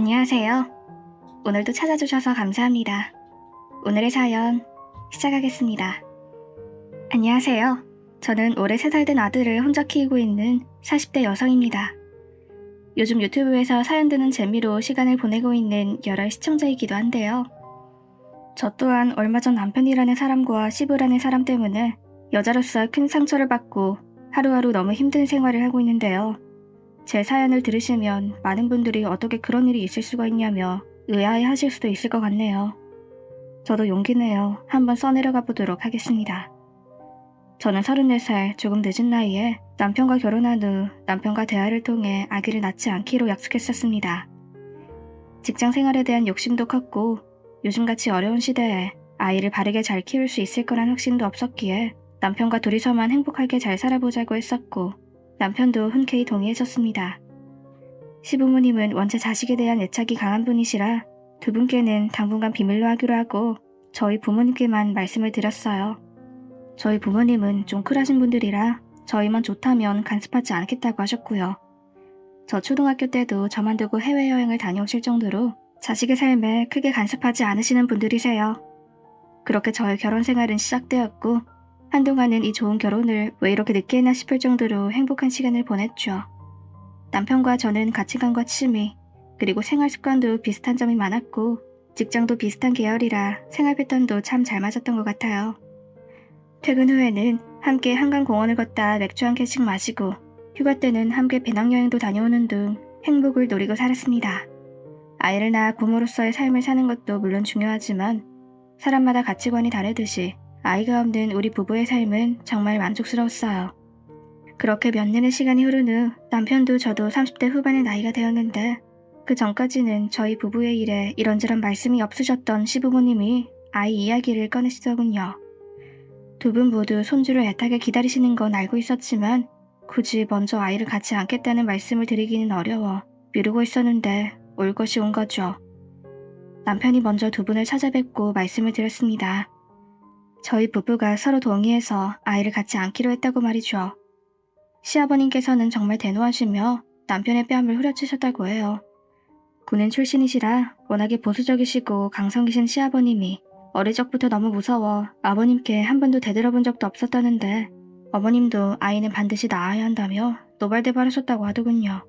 안녕하세요. 오늘도 찾아주셔서 감사합니다. 오늘의 사연 시작하겠습니다. 안녕하세요. 저는 올해 3살 된 아들을 혼자 키우고 있는 40대 여성입니다. 요즘 유튜브에서 사연 듣는 재미로 시간을 보내고 있는 열혈 시청자이기도 한데요. 저 또한 얼마 전 남편이라는 사람과 시부라는 사람 때문에 여자로서 큰 상처를 받고 하루하루 너무 힘든 생활을 하고 있는데요. 제 사연을 들으시면 많은 분들이 어떻게 그런 일이 있을 수가 있냐며 의아해 하실 수도 있을 것 같네요. 저도 용기 내어 한번 써내려가 보도록 하겠습니다. 저는 34살 조금 늦은 나이에 남편과 결혼한 후 남편과 대화를 통해 아기를 낳지 않기로 약속했었습니다. 직장 생활에 대한 욕심도 컸고 요즘같이 어려운 시대에 아이를 바르게 잘 키울 수 있을 거란 확신도 없었기에 남편과 둘이서만 행복하게 잘 살아보자고 했었고 남편도 흔쾌히 동의해줬습니다. 시부모님은 원체 자식에 대한 애착이 강한 분이시라 두 분께는 당분간 비밀로 하기로 하고 저희 부모님께만 말씀을 드렸어요. 저희 부모님은 좀 쿨하신 분들이라 저희만 좋다면 간섭하지 않겠다고 하셨고요. 저 초등학교 때도 저만 두고 해외여행을 다녀오실 정도로 자식의 삶에 크게 간섭하지 않으시는 분들이세요. 그렇게 저의 결혼 생활은 시작되었고 한동안은 이 좋은 결혼을 왜 이렇게 늦게 했나 싶을 정도로 행복한 시간을 보냈죠. 남편과 저는 가치관과 취미, 그리고 생활 습관도 비슷한 점이 많았고 직장도 비슷한 계열이라 생활 패턴도 참 잘 맞았던 것 같아요. 퇴근 후에는 함께 한강공원을 걷다 맥주 한 캔씩 마시고 휴가 때는 함께 배낭여행도 다녀오는 등 행복을 누리고 살았습니다. 아이를 낳아 부모로서의 삶을 사는 것도 물론 중요하지만 사람마다 가치관이 다르듯이 아이가 없는 우리 부부의 삶은 정말 만족스러웠어요. 그렇게 몇 년의 시간이 흐른 후 남편도 저도 30대 후반의 나이가 되었는데 그 전까지는 저희 부부의 일에 이런저런 말씀이 없으셨던 시부모님이 아이 이야기를 꺼내시더군요. 두 분 모두 손주를 애타게 기다리시는 건 알고 있었지만 굳이 먼저 아이를 갖지 않겠다는 말씀을 드리기는 어려워 미루고 있었는데 올 것이 온 거죠. 남편이 먼저 두 분을 찾아뵙고 말씀을 드렸습니다. 저희 부부가 서로 동의해서 아이를 갖지 않기로 했다고 말이죠. 시아버님께서는 정말 대노하시며 남편의 뺨을 후려치셨다고 해요. 군인 출신이시라 워낙에 보수적이시고 강성이신 시아버님이 어릴 적부터 너무 무서워 아버님께 한 번도 대들어본 적도 없었다는데 어머님도 아이는 반드시 낳아야 한다며 노발대발하셨다고 하더군요.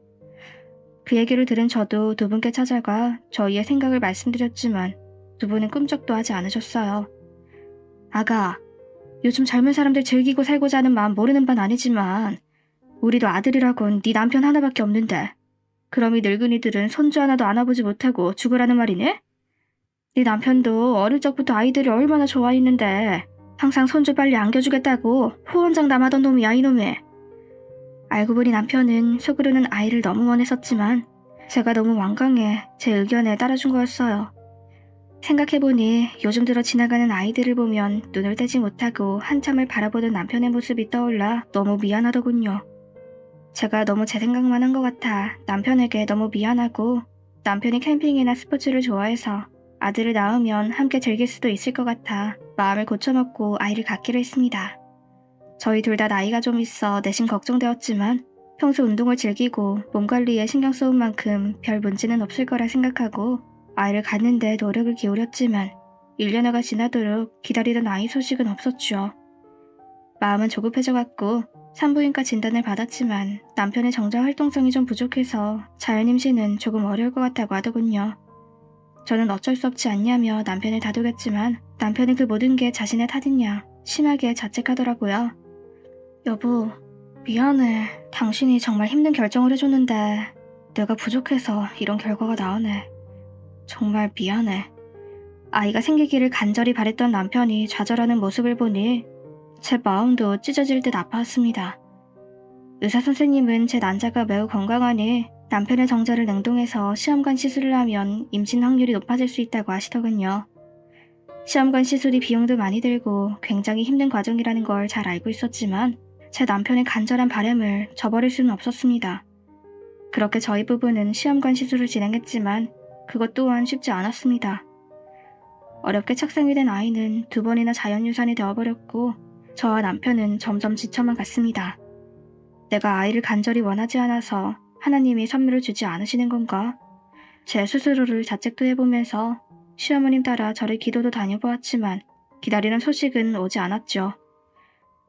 그 얘기를 들은 저도 두 분께 찾아가 저희의 생각을 말씀드렸지만 두 분은 꿈쩍도 하지 않으셨어요. 아가, 요즘 젊은 사람들 즐기고 살고자 하는 마음 모르는 반 아니지만 우리도 아들이라곤 네 남편 하나밖에 없는데 그럼 이 늙은이들은 손주 하나도 안아보지 못하고 죽으라는 말이네? 네 남편도 어릴 적부터 아이들을 얼마나 좋아했는데 항상 손주 빨리 안겨주겠다고 호언장담하던 놈이야 이놈이. 알고 보니 남편은 속으로는 아이를 너무 원했었지만 제가 너무 완강해 제 의견에 따라준 거였어요. 생각해보니 요즘 들어 지나가는 아이들을 보면 눈을 떼지 못하고 한참을 바라보던 남편의 모습이 떠올라 너무 미안하더군요. 제가 너무 제 생각만 한 것 같아 남편에게 너무 미안하고 남편이 캠핑이나 스포츠를 좋아해서 아들을 낳으면 함께 즐길 수도 있을 것 같아 마음을 고쳐먹고 아이를 갖기로 했습니다. 저희 둘 다 나이가 좀 있어 내심 걱정되었지만 평소 운동을 즐기고 몸 관리에 신경 써온 만큼 별 문제는 없을 거라 생각하고 아이를 갖는데 노력을 기울였지만 1년여가 지나도록 기다리던 아이 소식은 없었죠. 마음은 조급해져갔고 산부인과 진단을 받았지만 남편의 정자 활동성이 좀 부족해서 자연임신은 조금 어려울 것 같다고 하더군요. 저는 어쩔 수 없지 않냐며 남편을 다독였지만 남편은 그 모든 게 자신의 탓이냐 심하게 자책하더라고요. 여보, 미안해. 당신이 정말 힘든 결정을 해줬는데 내가 부족해서 이런 결과가 나오네. 정말 미안해. 아이가 생기기를 간절히 바랬던 남편이 좌절하는 모습을 보니 제 마음도 찢어질 듯 아파왔습니다. 의사선생님은 제 난자가 매우 건강하니 남편의 정자를 냉동해서 시험관 시술을 하면 임신 확률이 높아질 수 있다고 하시더군요. 시험관 시술이 비용도 많이 들고 굉장히 힘든 과정이라는 걸 잘 알고 있었지만 제 남편의 간절한 바람을 저버릴 수는 없었습니다. 그렇게 저희 부부는 시험관 시술을 진행했지만 그것 또한 쉽지 않았습니다. 어렵게 착상이 된 아이는 2번이나 자연유산이 되어버렸고 저와 남편은 점점 지쳐만 갔습니다. 내가 아이를 간절히 원하지 않아서 하나님이 선물을 주지 않으시는 건가? 제 스스로를 자책도 해보면서 시어머님 따라 절에 기도도 다녀보았지만 기다리는 소식은 오지 않았죠.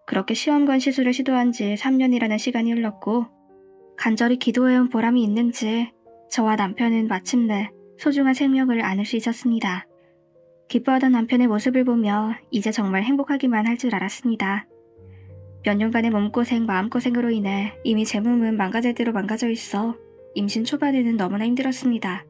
그렇게 시험관 시술을 시도한 지 3년이라는 시간이 흘렀고 간절히 기도해온 보람이 있는지 저와 남편은 마침내 소중한 생명을 안을 수 있었습니다. 기뻐하던 남편의 모습을 보며 이제 정말 행복하기만 할 줄 알았습니다. 몇 년간의 몸고생, 마음고생으로 인해 이미 제 몸은 망가질 대로 망가져 있어 임신 초반에는 너무나 힘들었습니다.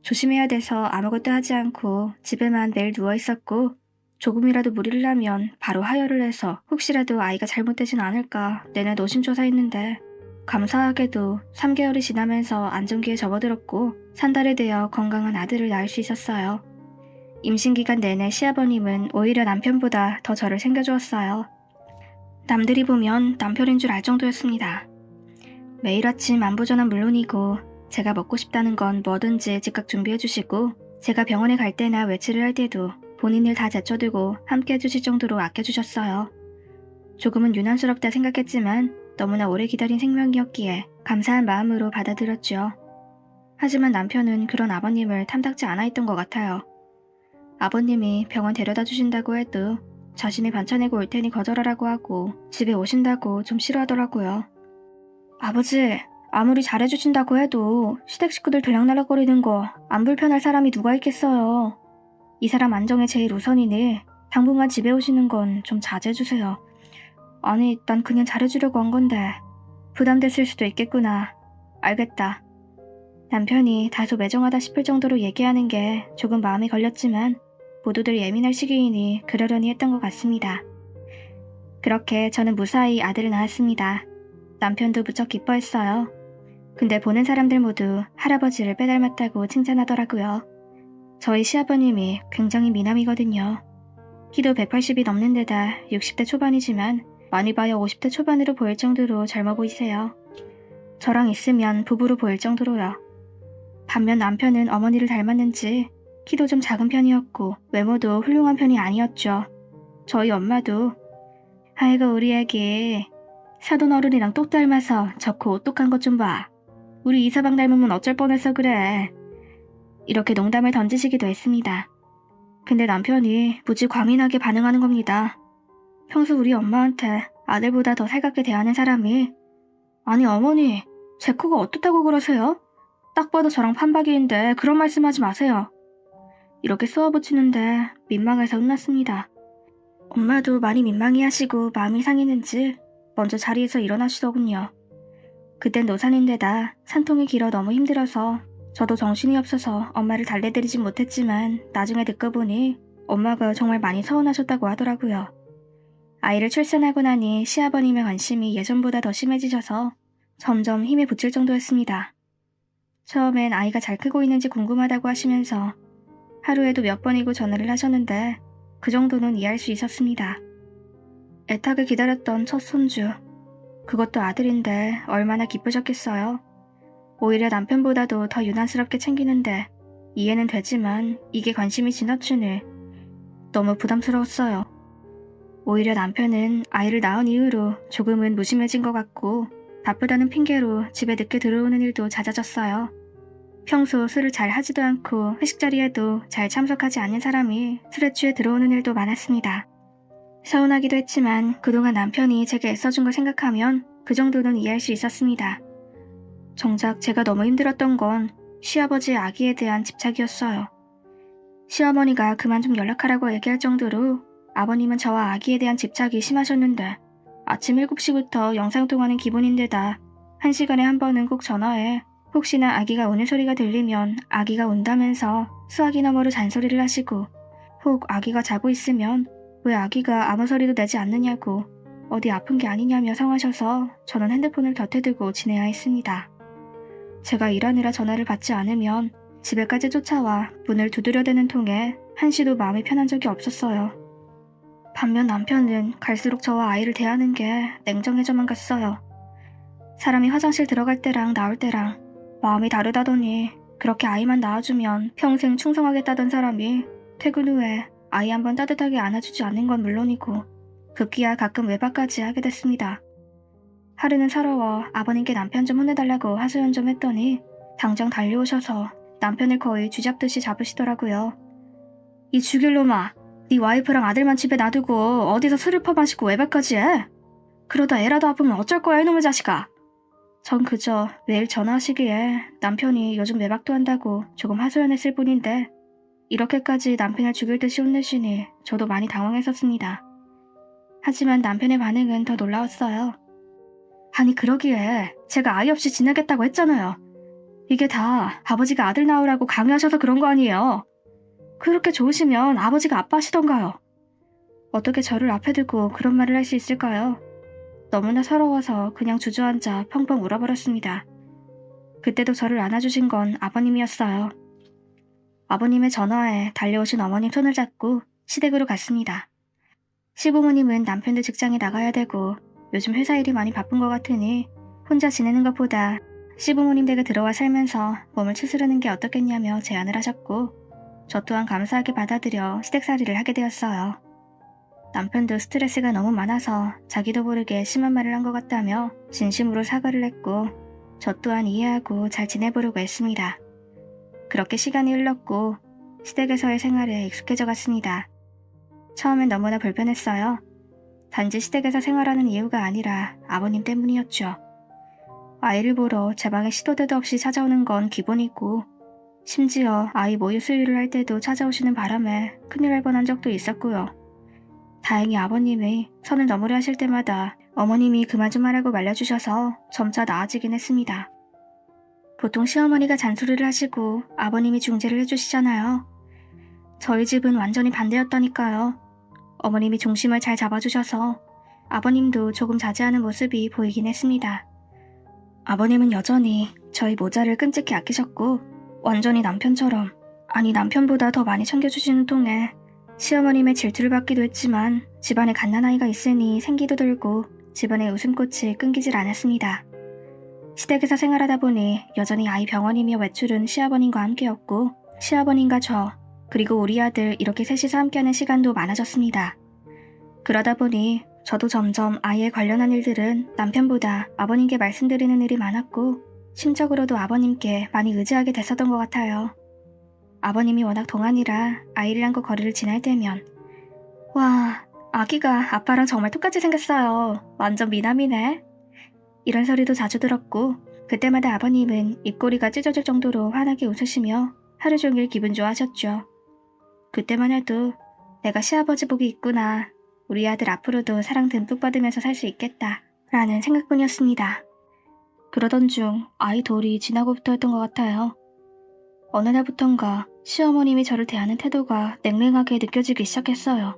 조심해야 돼서 아무것도 하지 않고 집에만 매일 누워 있었고 조금이라도 무리를 하면 바로 하혈을 해서 혹시라도 아이가 잘못되진 않을까 내내 노심초사했는데 감사하게도 3개월이 지나면서 안정기에 접어들었고 3달이 되어 건강한 아들을 낳을 수 있었어요. 임신 기간 내내 시아버님은 오히려 남편보다 더 저를 챙겨주었어요. 남들이 보면 남편인 줄 알 정도였습니다. 매일 아침 안부전화 물론이고 제가 먹고 싶다는 건 뭐든지 즉각 준비해주시고 제가 병원에 갈 때나 외출을 할 때도 본인 일 다 제쳐두고 함께 해주실 정도로 아껴주셨어요. 조금은 유난스럽다 생각했지만 너무나 오래 기다린 생명이었기에 감사한 마음으로 받아들였죠. 하지만 남편은 그런 아버님을 탐탁지 않아 했던 것 같아요. 아버님이 병원 데려다 주신다고 해도 자신이 반찬 내고 올 테니 거절하라고 하고 집에 오신다고 좀 싫어하더라고요. 아버지, 아무리 잘해주신다고 해도 시댁 식구들 들락날락거리는 거 안 불편할 사람이 누가 있겠어요. 이 사람 안정이 제일 우선이니 당분간 집에 오시는 건 좀 자제해주세요. 아니, 난 그냥 잘해주려고 한 건데 부담됐을 수도 있겠구나. 알겠다. 남편이 다소 매정하다 싶을 정도로 얘기하는 게 조금 마음이 걸렸지만 모두들 예민할 시기이니 그러려니 했던 것 같습니다. 그렇게 저는 무사히 아들을 낳았습니다. 남편도 무척 기뻐했어요. 근데 보는 사람들 모두 할아버지를 빼닮았다고 칭찬하더라고요. 저희 시아버님이 굉장히 미남이거든요. 키도 180이 넘는 데다 60대 초반이지만 많이 봐야 50대 초반으로 보일 정도로 젊어 보이세요. 저랑 있으면 부부로 보일 정도로요. 반면 남편은 어머니를 닮았는지 키도 좀 작은 편이었고 외모도 훌륭한 편이 아니었죠. 저희 엄마도 아이고 우리 애기 사돈 어른이랑 똑 닮아서 좋고 똑똑한 것 좀 봐. 우리 이서방 닮으면 어쩔 뻔했어 그래. 이렇게 농담을 던지시기도 했습니다. 근데 남편이 무지 과민하게 반응하는 겁니다. 평소 우리 엄마한테 아들보다 더 살갑게 대하는 사람이 아니 어머니 제 코가 어떻다고 그러세요? 딱 봐도 저랑 판박이인데 그런 말씀하지 마세요. 이렇게 쏘아붙이는데 민망해서 혼났습니다. 엄마도 많이 민망해하시고 마음이 상했는지 먼저 자리에서 일어나시더군요. 그땐 노산인데다 산통이 길어 너무 힘들어서 저도 정신이 없어서 엄마를 달래드리진 못했지만 나중에 듣고 보니 엄마가 정말 많이 서운하셨다고 하더라고요. 아이를 출산하고 나니 시아버님의 관심이 예전보다 더 심해지셔서 점점 힘에 부칠 정도였습니다. 처음엔 아이가 잘 크고 있는지 궁금하다고 하시면서 하루에도 몇 번이고 전화를 하셨는데 그 정도는 이해할 수 있었습니다. 애타게 기다렸던 첫 손주, 그것도 아들인데 얼마나 기쁘셨겠어요. 오히려 남편보다도 더 유난스럽게 챙기는데 이해는 되지만 이게 관심이 지나치네. 너무 부담스러웠어요. 오히려 남편은 아이를 낳은 이후로 조금은 무심해진 것 같고 바쁘다는 핑계로 집에 늦게 들어오는 일도 잦아졌어요. 평소 술을 잘 하지도 않고 회식 자리에도 잘 참석하지 않는 사람이 술에 취해 들어오는 일도 많았습니다. 서운하기도 했지만 그동안 남편이 제게 애써준 걸 생각하면 그 정도는 이해할 수 있었습니다. 정작 제가 너무 힘들었던 건 시아버지의 아기에 대한 집착이었어요. 시어머니가 그만 좀 연락하라고 얘기할 정도로 아버님은 저와 아기에 대한 집착이 심하셨는데 아침 7시부터 영상통화는 기본인데다 1시간에 한 번은 꼭 전화해 혹시나 아기가 우는 소리가 들리면 아기가 운다면서 수화기 너머로 잔소리를 하시고 혹 아기가 자고 있으면 왜 아기가 아무 소리도 내지 않느냐고 어디 아픈 게 아니냐며 성하셔서 저는 핸드폰을 곁에 두고 지내야 했습니다. 제가 일하느라 전화를 받지 않으면 집에까지 쫓아와 문을 두드려대는 통에 한시도 마음이 편한 적이 없었어요. 반면 남편은 갈수록 저와 아이를 대하는 게 냉정해져만 갔어요. 사람이 화장실 들어갈 때랑 나올 때랑 마음이 다르다더니 그렇게 아이만 낳아주면 평생 충성하겠다던 사람이 퇴근 후에 아이 한번 따뜻하게 안아주지 않는 건 물론이고 급기야 가끔 외박까지 하게 됐습니다. 하루는 서러워 아버님께 남편 좀 혼내달라고 하소연 좀 했더니 당장 달려오셔서 남편을 거의 쥐잡듯이 잡으시더라고요. 이 죽일 놈아, 네 와이프랑 아들만 집에 놔두고 어디서 술을 퍼마시고 외박까지 해? 그러다 애라도 아프면 어쩔 거야 이놈의 자식아. 전 그저 매일 전화하시기에 남편이 요즘 외박도 한다고 조금 하소연했을 뿐인데 이렇게까지 남편을 죽일 듯이 혼내시니 저도 많이 당황했었습니다. 하지만 남편의 반응은 더 놀라웠어요. 아니 그러기에 제가 아이 없이 지내겠다고 했잖아요. 이게 다 아버지가 아들 낳으라고 강요하셔서 그런 거 아니에요. 그렇게 좋으시면 아버지가 아빠 하시던가요. 어떻게 저를 앞에 두고 그런 말을 할 수 있을까요? 너무나 서러워서 그냥 주저앉아 펑펑 울어버렸습니다. 그때도 저를 안아주신 건 아버님이었어요. 아버님의 전화에 달려오신 어머님 손을 잡고 시댁으로 갔습니다. 시부모님은 남편도 직장에 나가야 되고 요즘 회사 일이 많이 바쁜 것 같으니 혼자 지내는 것보다 시부모님 댁에 들어와 살면서 몸을 추스르는 게 어떻겠냐며 제안을 하셨고 저 또한 감사하게 받아들여 시댁살이를 하게 되었어요. 남편도 스트레스가 너무 많아서 자기도 모르게 심한 말을 한 것 같다며 진심으로 사과를 했고 저 또한 이해하고 잘 지내보려고 했습니다. 그렇게 시간이 흘렀고 시댁에서의 생활에 익숙해져 갔습니다. 처음엔 너무나 불편했어요. 단지 시댁에서 생활하는 이유가 아니라 아버님 때문이었죠. 아이를 보러 제 방에 시도 때도 없이 찾아오는 건 기본이고 심지어 아이 모유 수유를 할 때도 찾아오시는 바람에 큰일 날 뻔한 적도 있었고요. 다행히 아버님이 선을 넘으려 하실 때마다 어머님이 그만 좀 하라고 말려주셔서 점차 나아지긴 했습니다. 보통 시어머니가 잔소리를 하시고 아버님이 중재를 해주시잖아요. 저희 집은 완전히 반대였다니까요. 어머님이 중심을 잘 잡아주셔서 아버님도 조금 자제하는 모습이 보이긴 했습니다. 아버님은 여전히 저희 모자를 끔찍히 아끼셨고 완전히 남편처럼, 아니 남편보다 더 많이 챙겨주시는 통에 시어머님의 질투를 받기도 했지만 집안에 갓난아이가 있으니 생기도 들고 집안의 웃음꽃이 끊기질 않았습니다. 시댁에서 생활하다 보니 여전히 아이 병원이며 외출은 시아버님과 함께였고 시아버님과 저 그리고 우리 아들 이렇게 셋이서 함께하는 시간도 많아졌습니다. 그러다 보니 저도 점점 아이에 관련한 일들은 남편보다 아버님께 말씀드리는 일이 많았고 심적으로도 아버님께 많이 의지하게 됐었던 것 같아요. 아버님이 워낙 동안이라 아이를 안고 거리를 지날 때면 와, 아기가 아빠랑 정말 똑같이 생겼어요. 완전 미남이네. 이런 소리도 자주 들었고 그때마다 아버님은 입꼬리가 찢어질 정도로 환하게 웃으시며 하루 종일 기분 좋아하셨죠. 그때만 해도 내가 시아버지 복이 있구나. 우리 아들 앞으로도 사랑 듬뿍 받으면서 살 수 있겠다 라는 생각뿐이었습니다. 그러던 중 아이 돌이 지나고부터였던 것 같아요. 어느 날부턴가 시어머님이 저를 대하는 태도가 냉랭하게 느껴지기 시작했어요.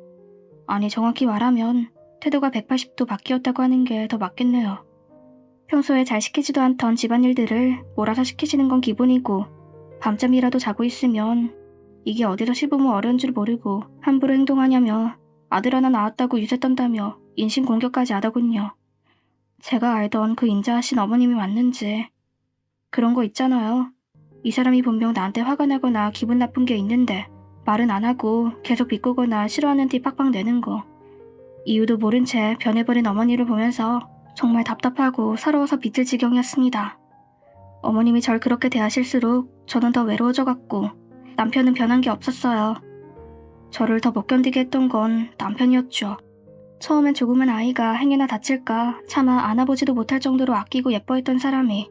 아니 정확히 말하면 태도가 180도 바뀌었다고 하는 게 더 맞겠네요. 평소에 잘 시키지도 않던 집안일들을 몰아서 시키시는 건 기본이고 밤잠이라도 자고 있으면 이게 어디서 시부모 어려운 줄 모르고 함부로 행동하냐며 아들 하나 낳았다고 유세 떤다며 인신공격까지 하더군요. 제가 알던 그 인자하신 어머님이 맞는지 그런 거 있잖아요. 이 사람이 분명 나한테 화가 나거나 기분 나쁜 게 있는데 말은 안 하고 계속 비꼬거나 싫어하는 티 팍팍 내는 거. 이유도 모른 채 변해버린 어머니를 보면서 정말 답답하고 서러워서 비틀 지경이었습니다. 어머님이 절 그렇게 대하실수록 저는 더 외로워져갔고 남편은 변한 게 없었어요. 저를 더 못 견디게 했던 건 남편이었죠. 처음엔 조그만 아이가 행여나 다칠까 차마 안아보지도 못할 정도로 아끼고 예뻐했던 사람이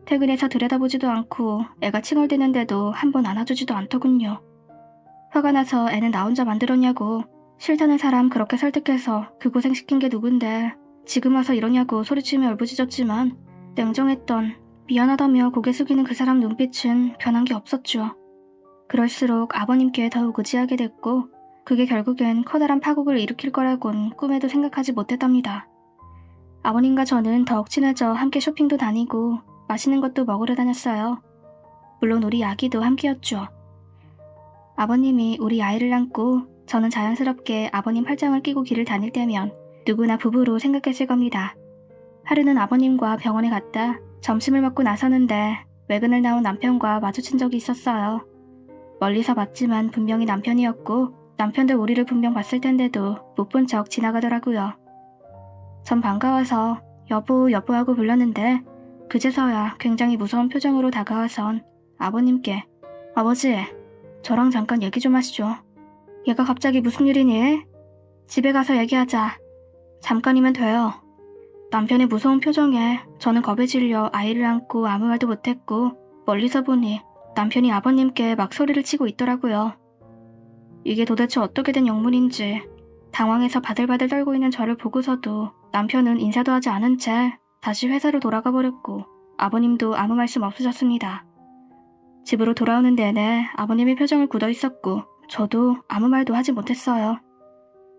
퇴근해서 들여다보지도 않고 애가 칭얼대는데도 한 번 안아주지도 않더군요. 화가 나서 애는 나 혼자 만들었냐고 싫다는 사람 그렇게 설득해서 그 고생시킨 게 누군데 지금 와서 이러냐고 소리치며 울부짖었지만 냉정했던 미안하다며 고개 숙이는 그 사람 눈빛은 변한 게 없었죠. 그럴수록 아버님께 더욱 의지하게 됐고 그게 결국엔 커다란 파국을 일으킬 거라곤 꿈에도 생각하지 못했답니다. 아버님과 저는 더욱 친해져 함께 쇼핑도 다니고 맛있는 것도 먹으러 다녔어요. 물론 우리 아기도 함께였죠. 아버님이 우리 아이를 안고 저는 자연스럽게 아버님 팔짱을 끼고 길을 다닐 때면 누구나 부부로 생각했을 겁니다. 하루는 아버님과 병원에 갔다 점심을 먹고 나서는데 외근을 나온 남편과 마주친 적이 있었어요. 멀리서 봤지만 분명히 남편이었고 남편도 우리를 분명 봤을 텐데도 못 본 척 지나가더라고요. 전 반가워서 여보 하고 불렀는데 그제서야 굉장히 무서운 표정으로 다가와선 아버님께 아버지, 저랑 잠깐 얘기 좀 하시죠. 얘가 갑자기 무슨 일이니? 집에 가서 얘기하자. 잠깐이면 돼요. 남편의 무서운 표정에 저는 겁에 질려 아이를 안고 아무 말도 못했고 멀리서 보니 남편이 아버님께 막 소리를 치고 있더라고요. 이게 도대체 어떻게 된 영문인지 당황해서 바들바들 떨고 있는 저를 보고서도 남편은 인사도 하지 않은 채 다시 회사로 돌아가 버렸고 아버님도 아무 말씀 없으셨습니다. 집으로 돌아오는 내내 아버님의 표정을 굳어 있었고 저도 아무 말도 하지 못했어요.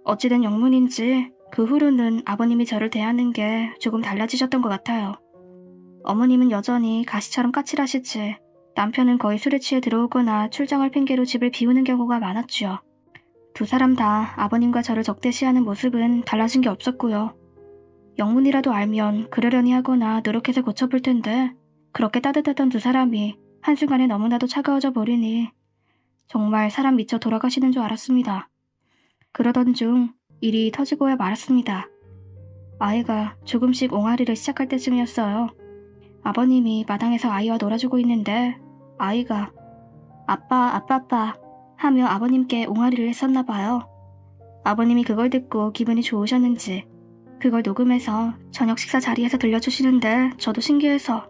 어찌된 영문인지 그 후로는 아버님이 저를 대하는 게 조금 달라지셨던 것 같아요. 어머님은 여전히 가시처럼 까칠하시지 남편은 거의 술에 취해 들어오거나 출장을 핑계로 집을 비우는 경우가 많았지요. 두 사람 다 아버님과 저를 적대시하는 모습은 달라진 게 없었고요. 영문이라도 알면 그러려니 하거나 노력해서 고쳐볼 텐데 그렇게 따뜻했던 두 사람이 한순간에 너무나도 차가워져 버리니 정말 사람 미쳐 돌아가시는 줄 알았습니다. 그러던 중 일이 터지고야 말았습니다. 아이가 조금씩 옹알이를 시작할 때쯤이었어요. 아버님이 마당에서 아이와 놀아주고 있는데 아이가 아빠 하며 아버님께 옹알이를 했었나 봐요. 아버님이 그걸 듣고 기분이 좋으셨는지 그걸 녹음해서 저녁 식사 자리에서 들려주시는데 저도 신기해서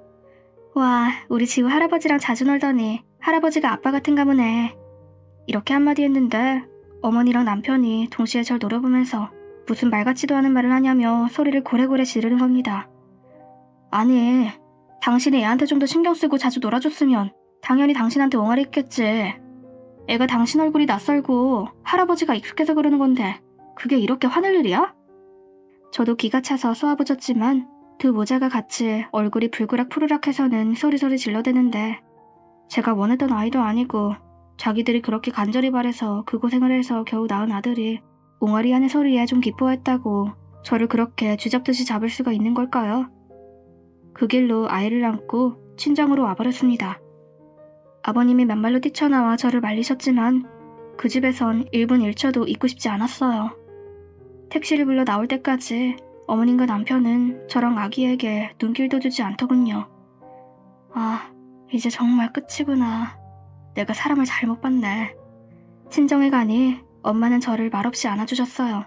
와, 우리 지우 할아버지랑 자주 놀더니 할아버지가 아빠 같은가 보네. 이렇게 한마디 했는데 어머니랑 남편이 동시에 절 노려보면서 무슨 말 같지도 않은 말을 하냐며 소리를 고래고래 지르는 겁니다. 아니, 당신이 애한테 좀 더 신경 쓰고 자주 놀아줬으면 당연히 당신한테 옹알이 했겠지. 애가 당신 얼굴이 낯설고 할아버지가 익숙해서 그러는 건데 그게 이렇게 화낼 일이야? 저도 기가 차서 쏘아붙였지만 두 모자가 같이 얼굴이 불그락 푸르락해서는 소리소리 질러대는데 제가 원했던 아이도 아니고 자기들이 그렇게 간절히 바래서 그 고생을 해서 겨우 낳은 아들이 옹알이 하는 소리에 좀 기뻐했다고 저를 그렇게 쥐잡듯이 잡을 수가 있는 걸까요? 그 길로 아이를 안고 친정으로 와버렸습니다. 아버님이 맨발로 뛰쳐나와 저를 말리셨지만 그 집에선 1분 1초도 있고 싶지 않았어요. 택시를 불러 나올 때까지 어머님과 남편은 저랑 아기에게 눈길도 주지 않더군요. 아, 이제 정말 끝이구나. 내가 사람을 잘못 봤네. 친정에 가니 엄마는 저를 말없이 안아주셨어요.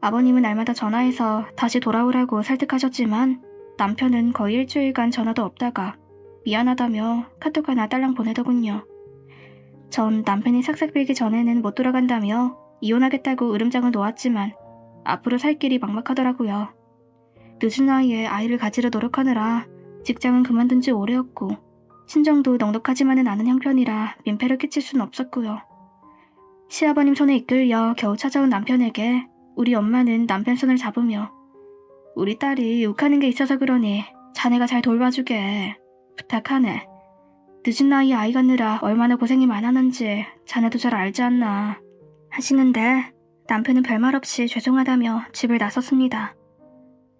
아버님은 날마다 전화해서 다시 돌아오라고 설득하셨지만 남편은 거의 일주일간 전화도 없다가 미안하다며 카톡 하나 딸랑 보내더군요. 전 남편이 삭삭 빌기 전에는 못 돌아간다며 이혼하겠다고 으름장을 놓았지만 앞으로 살 길이 막막하더라고요. 늦은 나이에 아이를 가지려 노력하느라 직장은 그만둔 지 오래였고 친정도 넉넉하지만은 않은 형편이라 민폐를 끼칠 수는 없었고요. 시아버님 손에 이끌려 겨우 찾아온 남편에게 우리 엄마는 남편 손을 잡으며 우리 딸이 욱하는 게 있어서 그러니 자네가 잘 돌봐주게 부탁하네. 늦은 나이에 아이 갖느라 얼마나 고생이 많았는지 자네도 잘 알지 않나 하시는데 남편은 별말 없이 죄송하다며 집을 나섰습니다.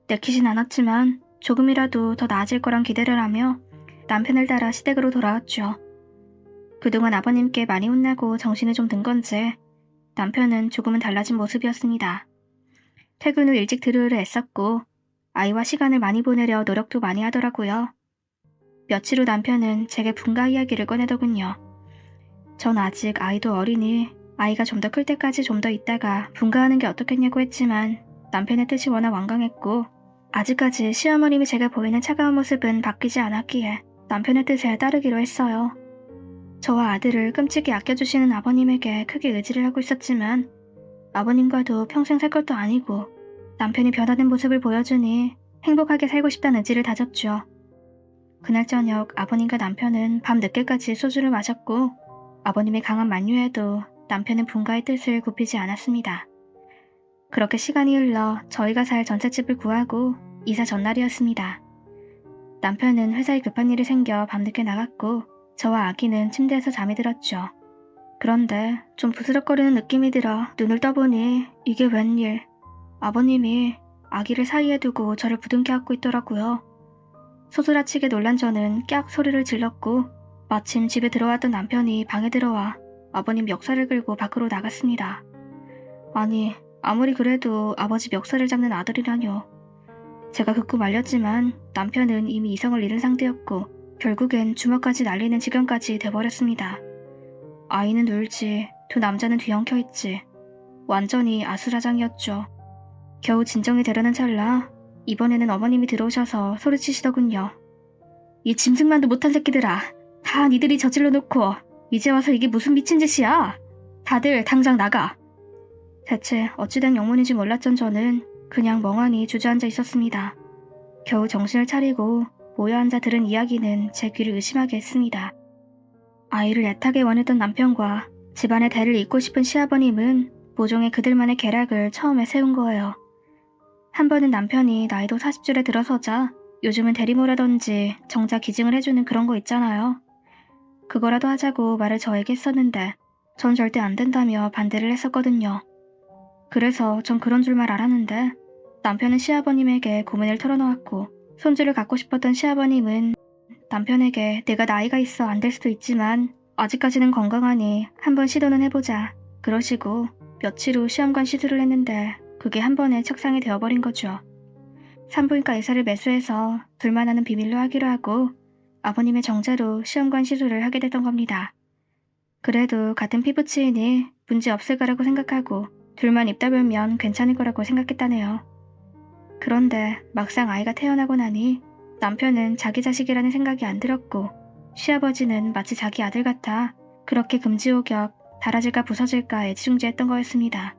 내키진 않았지만 조금이라도 더 나아질 거란 기대를 하며 남편을 따라 시댁으로 돌아왔죠. 그동안 아버님께 많이 혼나고 정신이 좀 든 건지 남편은 조금은 달라진 모습이었습니다. 퇴근 후 일찍 들어오려 애썼고 아이와 시간을 많이 보내려 노력도 많이 하더라고요. 며칠 후 남편은 제게 분가 이야기를 꺼내더군요. 전 아직 아이도 어리니 아이가 좀 더 클 때까지 좀 더 있다가 분가하는 게 어떻겠냐고 했지만 남편의 뜻이 워낙 완강했고 아직까지 시어머님이 제가 보이는 차가운 모습은 바뀌지 않았기에 남편의 뜻에 따르기로 했어요. 저와 아들을 끔찍이 아껴주시는 아버님에게 크게 의지를 하고 있었지만 아버님과도 평생 살 것도 아니고 남편이 변화된 모습을 보여주니 행복하게 살고 싶다는 의지를 다졌죠. 그날 저녁 아버님과 남편은 밤 늦게까지 소주를 마셨고 아버님의 강한 만류에도 남편은 분가의 뜻을 굽히지 않았습니다. 그렇게 시간이 흘러 저희가 살 전셋집을 구하고 이사 전날이었습니다. 남편은 회사에 급한 일이 생겨 밤늦게 나갔고 저와 아기는 침대에서 잠이 들었죠. 그런데 좀 부스럭거리는 느낌이 들어 눈을 떠보니 이게 웬일. 아버님이 아기를 사이에 두고 저를 부둥켜 안고 있더라고요. 소스라치게 놀란 저는 깍 소리를 질렀고 마침 집에 들어왔던 남편이 방에 들어와 아버님 멱살을 끌고 밖으로 나갔습니다. 아니, 아무리 그래도 아버지 멱살을 잡는 아들이라뇨. 제가 극구 말렸지만 남편은 이미 이성을 잃은 상태였고 결국엔 주먹까지 날리는 지경까지 돼버렸습니다. 아이는 울지, 두 남자는 뒤엉켜 있지. 완전히 아수라장이었죠. 겨우 진정이 되려는 찰나 이번에는 어머님이 들어오셔서 소리치시더군요. 이 짐승만도 못한 새끼들아, 다 니들이 저질러 놓고 이제 와서 이게 무슨 미친 짓이야? 다들 당장 나가. 대체 어찌된 영문인지 몰랐던 저는 그냥 멍하니 주저앉아 있었습니다. 겨우 정신을 차리고 모여앉아 들은 이야기는 제 귀를 의심하게 했습니다. 아이를 애타게 원했던 남편과 집안의 대를 잇고 싶은 시아버님은 모종의 그들만의 계략을 처음에 세운 거예요. 한 번은 남편이 나이도 40줄에 들어서자 요즘은 대리모라던지 정자 기증을 해주는 그런 거 있잖아요. 그거라도 하자고 말을 저에게 했었는데 전 절대 안 된다며 반대를 했었거든요. 그래서 전 그런 줄만 알았는데 남편은 시아버님에게 고민을 털어놓았고 손주를 갖고 싶었던 시아버님은 남편에게 내가 나이가 있어 안 될 수도 있지만 아직까지는 건강하니 한번 시도는 해보자. 그러시고 며칠 후 시험관 시술을 했는데 그게 한 번에 척상이 되어버린 거죠. 산부인과 의사를 매수해서 둘만 아는 비밀로 하기로 하고 아버님의 정자로 시험관 시술을 하게 됐던 겁니다. 그래도 같은 피부치이니 문제 없을 거라고 생각하고 둘만 입 다물면 괜찮을 거라고 생각했다네요. 그런데 막상 아이가 태어나고 나니 남편은 자기 자식이라는 생각이 안 들었고 시아버지는 마치 자기 아들 같아 그렇게 금지옥역 달아질까 부서질까 애지중지했던 거였습니다.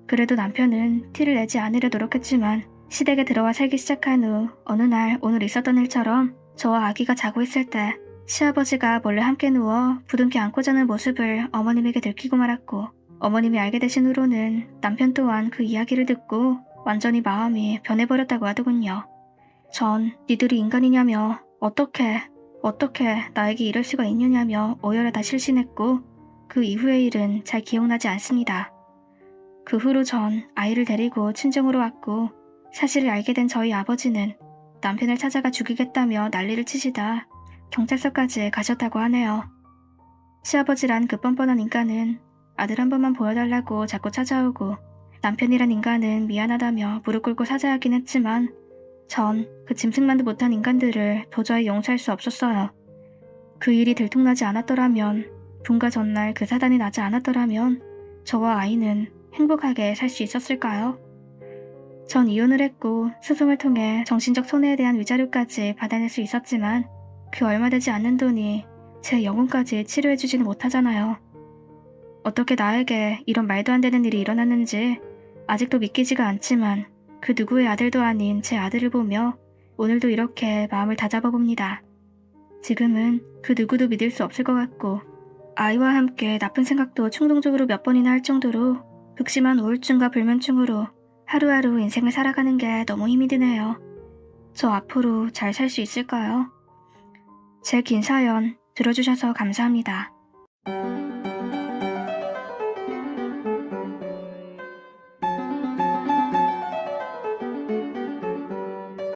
그래도 남편은 티를 내지 않으려 노력했지만 시댁에 들어와 살기 시작한 후 어느 날 오늘 있었던 일처럼 저와 아기가 자고 있을 때 시아버지가 몰래 함께 누워 부둥켜 안고 자는 모습을 어머님에게 들키고 말았고 어머님이 알게 되신 후로는 남편 또한 그 이야기를 듣고 완전히 마음이 변해버렸다고 하더군요. 전 니들이 인간이냐며 어떻게 나에게 이럴 수가 있느냐며 오열하 다 실신했고 그 이후의 일은 잘 기억나지 않습니다. 그 후로 전 아이를 데리고 친정으로 왔고 사실을 알게 된 저희 아버지는 남편을 찾아가 죽이겠다며 난리를 치시다 경찰서까지 가셨다고 하네요. 시아버지란 그 뻔뻔한 인간은 아들 한 번만 보여달라고 자꾸 찾아오고 남편이란 인간은 미안하다며 무릎 꿇고 사죄하긴 했지만 전 그 짐승만도 못한 인간들을 도저히 용서할 수 없었어요. 그 일이 들통나지 않았더라면 분가 전날 그 사단이 나지 않았더라면 저와 아이는 행복하게 살 수 있었을까요? 전 이혼을 했고 소송을 통해 정신적 손해에 대한 위자료까지 받아낼 수 있었지만 그 얼마 되지 않는 돈이 제 영혼까지 치료해주지는 못하잖아요. 어떻게 나에게 이런 말도 안 되는 일이 일어났는지 아직도 믿기지가 않지만 그 누구의 아들도 아닌 제 아들을 보며 오늘도 이렇게 마음을 다잡아봅니다. 지금은 그 누구도 믿을 수 없을 것 같고 아이와 함께 나쁜 생각도 충동적으로 몇 번이나 할 정도로 극심한 우울증과 불면증으로 하루하루 인생을 살아가는 게 너무 힘이 드네요. 저 앞으로 잘 살 수 있을까요? 제 긴 사연 들어주셔서 감사합니다.